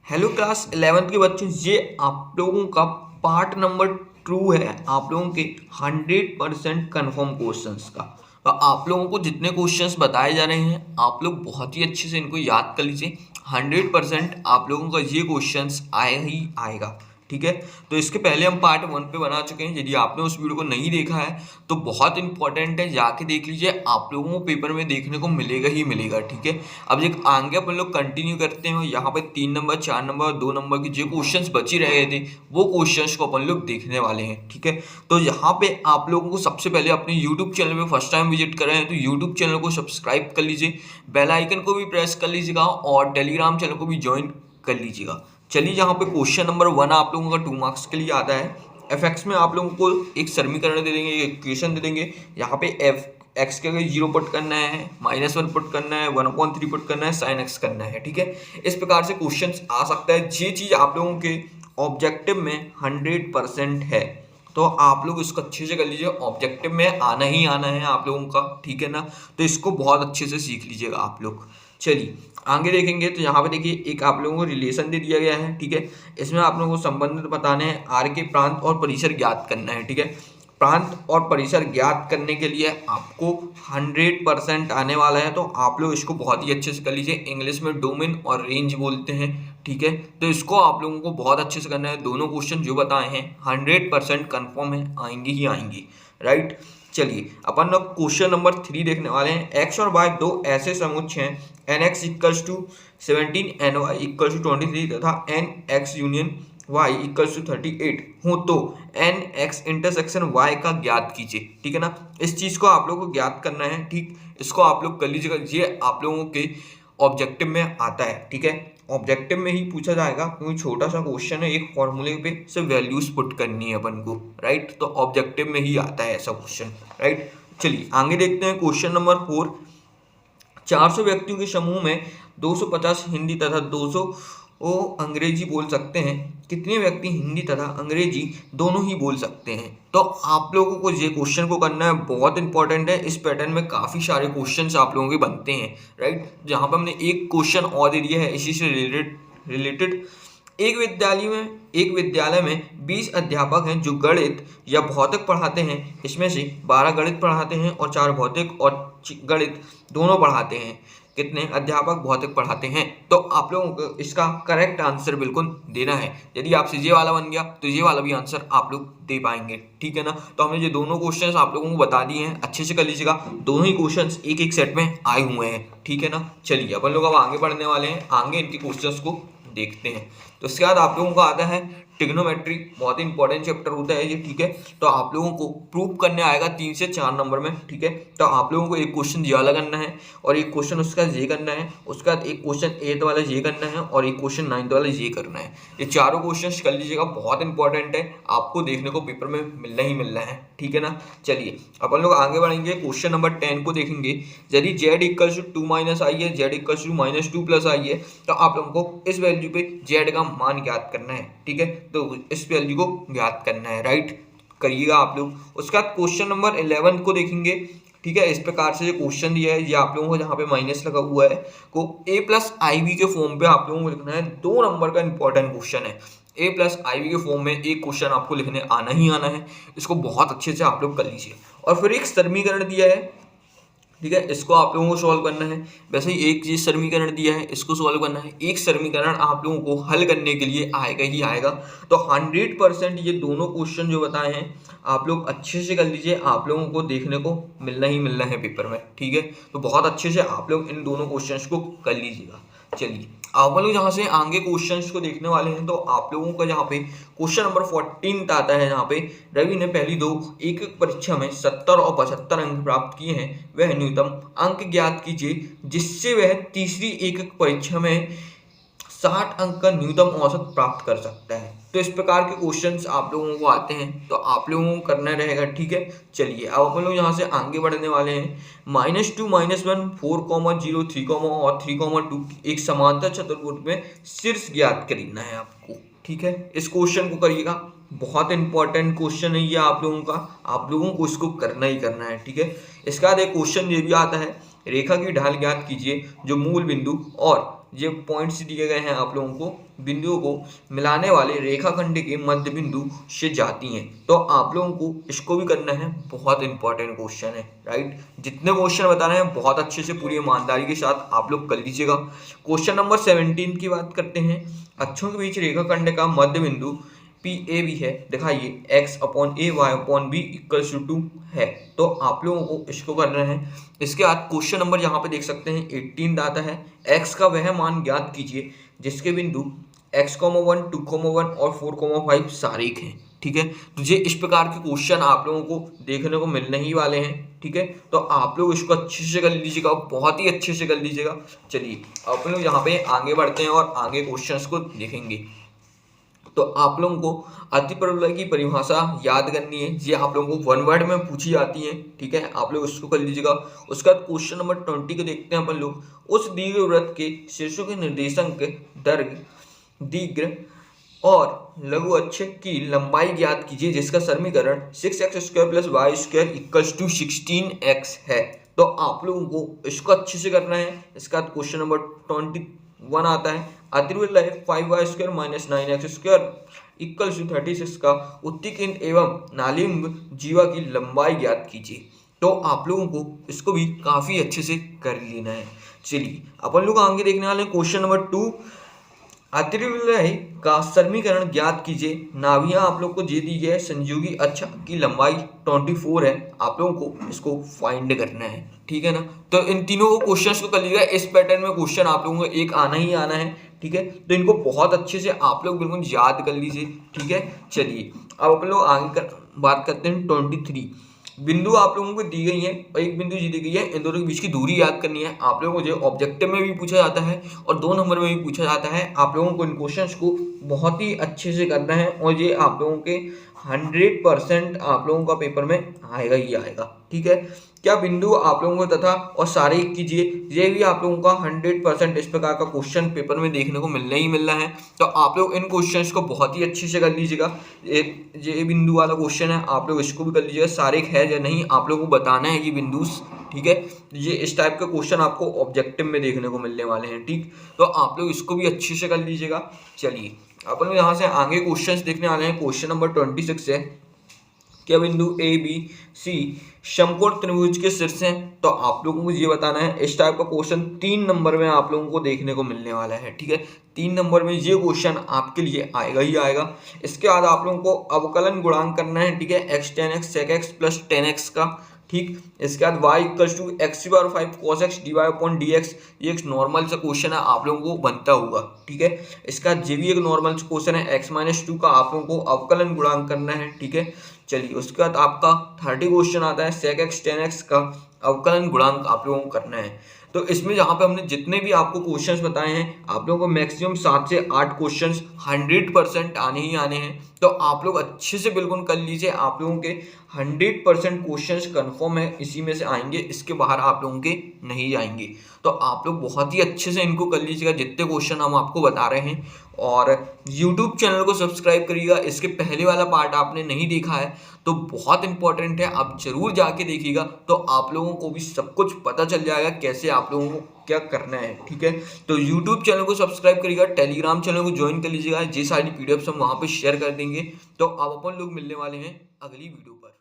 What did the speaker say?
Hello class 11th के बच्चों, ये आप लोगों का पार्ट नंबर 2 है आप लोगों के 100% कन्फर्म क्वेश्चंस का। तो आप लोगों को जितने क्वेश्चंस बताए जा रहे हैं आप लोग बहुत ही अच्छे से इनको याद कर लीजिए। 100% आप लोगों का ये क्वेश्चंस आया ही आएगा, ठीक है। तो इसके पहले हम पार्ट 1 पे बना चुके हैं। यदि आपने उस वीडियो को नहीं देखा है तो बहुत इंपॉर्टेंट है, जाके देख लीजिए। आप लोगों को पेपर में देखने को मिलेगा ही मिलेगा, ठीक है। अब ये आगे अपन लोग कंटिन्यू करते हैं। यहाँ पे 3 नंबर 4 नंबर और 2 नंबर के जो क्वेश्चंस बची रहे थे वो क्वेश्चंस को अपन लोग देखने वाले हैं, ठीक है। तो यहाँ पे आप लोगों को सबसे पहले अपने यूट्यूब चैनल पे फर्स्ट टाइम विजिट कर रहे हैं तो यूट्यूब चैनल को सब्सक्राइब कर लीजिए, बेल आइकन को भी प्रेस कर लीजिएगा और टेलीग्राम चैनल को भी ज्वाइन कर लीजिएगा। चलिए, यहाँ पे क्वेश्चन नंबर 1 आप लोगों का 2 मार्क्स के लिए आता है। एफ में आप लोगों को एक समीकरण दे देंगे, एक इक्वेशन दे देंगे। यहाँ पे एफ एक्स के अगर 0 पुट करना है, -1 पुट करना है, 1/3 पुट करना है, साइन एक्स करना है, ठीक है। इस प्रकार से क्वेश्चन आ सकता है। ये चीज़ आप लोगों के ऑब्जेक्टिव में 100% है, तो आप लोग इसको अच्छे से कर लीजिए। ऑब्जेक्टिव में आना ही आना है आप लोगों का, ठीक है ना। तो इसको बहुत अच्छे से सीख लीजिएगा आप लोग। चलिए आगे देखेंगे तो यहाँ पे देखिए एक आप लोगों को रिलेशन दे दिया गया है, ठीक है। इसमें आप लोगों को संबंधित बताने हैं, आर के प्रांत और परिसर ज्ञात करना है, ठीक है। प्रांत और परिसर ज्ञात करने के लिए आपको 100% आने वाला है, तो आप लोग इसको बहुत ही अच्छे से कर लीजिए। इंग्लिश में डोमेन और रेंज बोलते हैं, ठीक है। तो इसको आप लोगों को बहुत अच्छे से करना है। दोनों क्वेश्चन जो बताए हैं 100% कन्फर्म है, आएंगे ही आएंगे, राइट। चलिए अपन लोग क्वेश्चन नंबर 3 देखने वाले हैं। एक्स और वाई दो ऐसे समुच्चय हैं, n X equals to 17, n Y equals to 23 तथा n X union Y equals to 38 हो तो एन एक्स इंटरसेक्शन वाई का ज्ञात कीजिए, ठीक है ना। इस चीज़ को आप लोगों को ज्ञात करना है, ठीक। इसको आप लोग कर लीजिएगा, ये आप लोगों के ऑब्जेक्टिव में आता है, ठीक है। ऑब्जेक्टिव में ही पूछा जाएगा क्योंकि छोटा सा क्वेश्चन है, एक फॉर्मूले पे सिर्फ वैल्यूज पुट करनी है अपन को, राइट। तो ऑब्जेक्टिव में ही आता है ऐसा क्वेश्चन, राइट। चलिए आगे देखते हैं क्वेश्चन नंबर 4। 400 व्यक्तियों के समूह में 250 हिंदी तथा 200 वो अंग्रेजी बोल सकते हैं। कितने व्यक्ति हिंदी तथा अंग्रेजी दोनों ही बोल सकते हैं? तो आप लोगों को ये क्वेश्चन को करना है, बहुत इंपॉर्टेंट है। इस पैटर्न में काफ़ी सारे क्वेश्चंस आप लोगों के बनते हैं, राइट। जहाँ पर हमने एक क्वेश्चन और दे दिया है इसी से रिलेटेड। एक विद्यालय में 20 अध्यापक हैं जो गणित या भौतिक पढ़ाते हैं। इसमें से 12 गणित पढ़ाते हैं और 4 भौतिक और गणित दोनों पढ़ाते हैं। कितने अध्यापक भौतिक पढ़ाते हैं? तो आप लोगों को इसका करेक्ट आंसर बिल्कुल देना है। यदि आपसे ये वाला बन गया तो ये वाला भी आंसर आप लोग दे पाएंगे, ठीक है ना। तो हमने ये दोनों क्वेश्चंस आप लोगों को बता दिए हैं, अच्छे से कर लीजिएगा। दोनों ही क्वेश्चंस एक एक सेट में आए हुए हैं, ठीक है ना। चलिए अपन लोग अब आगे बढ़ने वाले हैं, आगे इनके क्वेश्चंस को देखते हैं। तो इसके बाद आप लोगों को आता है ट्रिग्नोमेट्री, बहुत ही इंपॉर्टेंट चैप्टर होता है ये, ठीक है। तो आप लोगों को प्रूव करने आएगा 3 से 4 नंबर में, ठीक है। तो आप लोगों को एक क्वेश्चन ये वाला करना है और एक क्वेश्चन उसका ये करना है, उसका बाद एक क्वेश्चन 8th वाला ये करना है और एक क्वेश्चन 9th वाला ये करना है। ये चारों क्वेश्चन कर लीजिएगा, बहुत इंपॉर्टेंट है, आपको देखने को पेपर में मिलना ही मिलना है, ठीक है ना। चलिए अपन लोग आगे बढ़ेंगे, क्वेश्चन नंबर 10 को देखेंगे। यदि z इक्वल्स टू 2 माइनस आई है, z इक्वल्स टू -2 प्लस आई है, तो आप लोगों को इस वैल्यू पे z का मान ज्ञात करना है, ठीक है। तो इस वैल्यू को ज्ञात करना है, राइट, करिएगा आप लोग। उसके बाद क्वेश्चन नंबर 11 को देखेंगे, ठीक है। इस प्रकार से जो क्वेश्चन दिया है ये आप लोगों को जहाँ पे माइनस लगा हुआ है को a प्लस आई बी के फॉर्म पे आप लोगों को लिखना है। 2 नंबर का इंपॉर्टेंट क्वेश्चन है, a प्लस आई बी के फॉर्म में एक क्वेश्चन आपको लिखने आना ही आना है। इसको बहुत अच्छे से आप लोग कर लीजिए। और फिर एक समीकरण दिया है, ठीक है, इसको आप लोगों को सॉल्व करना है। वैसे ही एक चीज समीकरण दिया है, इसको सॉल्व करना है। एक समीकरण आप लोगों को हल करने के लिए आएगा ही आएगा। तो 100% ये दोनों क्वेश्चन जो बताए हैं आप लोग अच्छे से कर लीजिए, आप लोगों को देखने को मिलना ही मिलना है पेपर में, ठीक है। तो बहुत अच्छे से आप लोग इन दोनों क्वेश्चन को कर लीजिएगा। चलिए आप लोग जहाँ से आगे क्वेश्चंस को देखने वाले हैं, तो आप लोगों का यहाँ पे क्वेश्चन नंबर 14 आता है। यहाँ पे रवि ने पहली 2 एक परीक्षा में 70 और 75 अंक प्राप्त किए हैं। वह न्यूनतम अंक ज्ञात कीजिए जिससे वह तीसरी एक परीक्षा में 60 अंक का न्यूनतम औसत प्राप्त कर सकता है। तो इस प्रकार के क्वेश्चंस आप लोगों को आते हैं, तो आप लोगों को करना रहेगा, ठीक है। चलिए अब अपन लोग यहाँ से आगे बढ़ने वाले हैं। -2 -1 4, 0 3, और 3, 2 एक समांतर चतुर्भुज में शीर्ष ज्ञात करना है आपको, ठीक है। इस क्वेश्चन को करिएगा, बहुत इंपॉर्टेंट क्वेश्चन है ये आप लोगों का, आप लोगों को इसको करना ही करना है, ठीक है। इसके बाद एक क्वेश्चन ये भी आता है, रेखा की ढाल ज्ञात कीजिए जो मूल बिंदु और ये पॉइंट्स दिए गए हैं आप लोगों को बिंदुओं को मिलाने वाले रेखाखंड के मध्य बिंदु से जाती हैं। तो आप लोगों को इसको भी करना है, बहुत इंपॉर्टेंट क्वेश्चन है, राइट। जितने क्वेश्चन बता रहे हैं बहुत अच्छे से पूरी ईमानदारी के साथ आप लोग कर लीजिएगा। क्वेश्चन नंबर 17 की बात करते हैं। अक्षों के बीच रेखाखंड का मध्य बिंदु PAB है, दिखाइए x/a y/b = 2 है। तो आप लोगों को इसको करना है। इसके बाद क्वेश्चन नंबर यहाँ पे देख सकते हैं 18 आता है, x का वह मान ज्ञात कीजिए जिसके बिंदु x,1 2,1 और 4,5 सारेख हैं। ठीक है, तो ये इस प्रकार के क्वेश्चन आप लोगों को देखने को मिलने ही वाले हैं। ठीक है, तो आप लोग इसको अच्छे से कर लीजिएगा, बहुत ही अच्छे से कर लीजिएगा। चलिए आप लोग यहाँ पे आगे बढ़ते हैं और आगे क्वेश्चंस को देखेंगे। तो आप लोगों को अतिपरवलय की परिभाषा याद करनी है, ये आप लोगों को 1 वर्ड में पूछी जाती है। ठीक है, आप लोग इसको कर लीजिएगा। उसके बाद क्वेश्चन नंबर 20 को देखते हैं अपन लोग। उस दीर्घवृत्त के शीर्षों के निर्देशांक दैर्घ्य, दीर्घ और लघु अक्ष की लंबाई ज्ञात कीजिए जिसका समीकरण 6x² + y² = 16x है। तो आप लोगों को इसको अच्छे से करना है। इसका क्वेश्चन नंबर 21 आता है, अतिवलय 5y² - 9x² = 36 का उत्कीर्ण एवं नालिम्ब जीवा की लंबाई ज्ञात कीजिए। तो आप लोगों को इसको भी काफी अच्छे से कर लेना है। चलिए अपन लोग आगे देखने वाले हैं क्वेश्चन नंबर 2, अतिवलय का समीकरण ज्ञात कीजिए। नाभियां आप लोग को दे दी है, संयोगी अक्ष की लंबाई 24 है। आप लोगों को इसको फाइंड करना है। ठीक है ना, तो इन तीनों को क्वेश्चंस को कर लीजिएगा। इस पैटर्न में क्वेश्चन आप लोगों को एक आना ही आना है। ठीक है, तो इनको बहुत अच्छे से आप लोग बिल्कुल याद कर लीजिए। ठीक है, चलिए अब अपन लोग आगे बात करते हैं 23। बिंदु आप लोगों को दी गई है और एक बिंदु जी दी गई है, इन दोनों के बीच की दूरी याद करनी है। आप लोगों को जो ऑब्जेक्टिव में भी पूछा जाता है और 2 नंबर में भी पूछा जाता है। आप लोगों को इन क्वेश्चंस को बहुत ही अच्छे से करना है और ये आप लोगों के 100% आप लोगों का पेपर में आएगा ही आएगा। ठीक है, क्या बिंदु आप लोगों को तथा और सारेख कीजिए, ये भी आप लोगों का 100% इस प्रकार का क्वेश्चन पेपर में देखने को मिलना ही मिलना है। तो आप लोग इन क्वेश्चंस को बहुत ही अच्छे से कर लीजिएगा। ये बिंदु वाला क्वेश्चन है, आप लोग इसको भी कर लीजिएगा। सारेख है या नहीं आप लोगों को बताना है ये बिंदु। ठीक है, ये इस टाइप का क्वेश्चन आपको ऑब्जेक्टिव में देखने को मिलने वाले हैं। ठीक, तो आप लोग इसको भी अच्छे से कर लीजिएगा। चलिए अपन लोग यहाँ से आगे क्वेश्चंस देखने वाले हैं। क्वेश्चन नंबर 26 है, क्या बिंदु ABC समकोण त्रिभुज के शीर्ष हैं? तो आप लोगों को ये बताना है। इस टाइप का क्वेश्चन 3 नंबर में आप लोगों को देखने को मिलने वाला है। ठीक है, 3 नंबर में ये क्वेश्चन आपके लिए आएगा ही आएगा। इसके बाद आप लोगों को अवकलन गुणांक करना है। ठीक है, x tan x sec x + tan x का। ठीक, इसके बाद y = x⁵ cos x dy/dx। ये एक नॉर्मल सा क्वेश्चन है, आप लोगों को बनता होगा। ठीक है, इसका ये भी एक नॉर्मल क्वेश्चन है, x-2 का आप लोगों को अवकलन गुणांक करना है। ठीक है, चलिए उसके बाद आपका 30 क्वेश्चन आता है, sec x tan x का अवकलन गुणांक आप लोगों को करना है। तो इसमें जहाँ पे हमने जितने भी आपको क्वेश्चंस बताए हैं, आप लोगों को मैक्सिमम 7 से 8 क्वेश्चंस 100% आने ही आने हैं। तो आप लोग अच्छे से बिल्कुल कर लीजिए। आप लोगों के 100% क्वेश्चंस कंफर्म है, इसी में से आएंगे, इसके बाहर आप लोगों के नहीं जाएंगे। तो आप लोग बहुत ही अच्छे से इनको कर लीजिएगा, जितने क्वेश्चन हम आपको बता रहे हैं। और YouTube चैनल को सब्सक्राइब करिएगा। इसके पहले वाला पार्ट आपने नहीं देखा है तो बहुत इंपॉर्टेंट है, आप जरूर जाके देखिएगा। तो आप लोगों को भी सब कुछ पता चल जाएगा कैसे आप लोगों को क्या करना है। ठीक है, तो YouTube चैनल को सब्सक्राइब करिएगा, टेलीग्राम चैनल को ज्वाइन कर लीजिएगा। ये सारी PDFs हम वहाँ पे शेयर कर देंगे। तो अब अपन लोग मिलने वाले हैं अगली वीडियो पर।